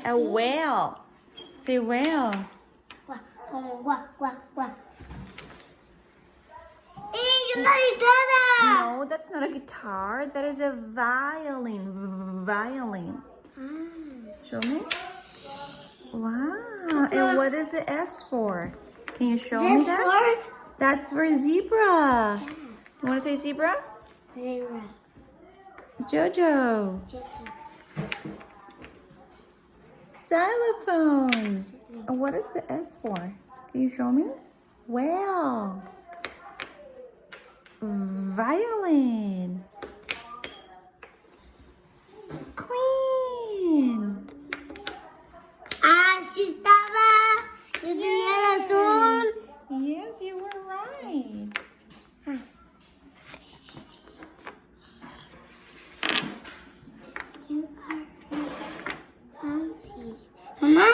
A whale. Say whale. No, that's not a guitar. That is a violin. Violin. Show me. Wow. And what is the S for? Can you show me that? That's for zebra. Yes. You want to say zebra? Zebra. Jojo. Xylophone. And what is the S for? Can you show me? Whale. Violin. Queen. Sí estaba. Yo tenía razón. Yes, you were right. You are auntie. Mamá.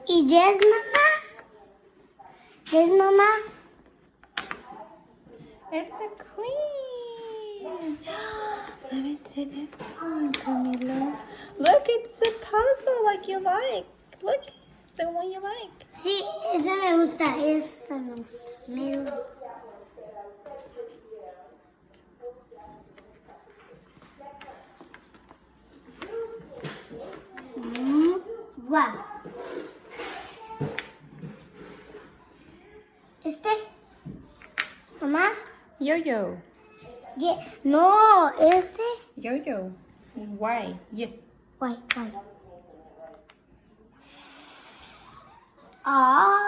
¿Y this mamá? This mamá? It's a queen. Let me see this one, Camilo. Look, it's a puzzle like you like. Look, the one you like. Sí, esa me gusta. Esa me gusta. Me gusta. Guau. Mamá. Yo-yo. No, Yo-yo. Why? Yeah. Why? Ah.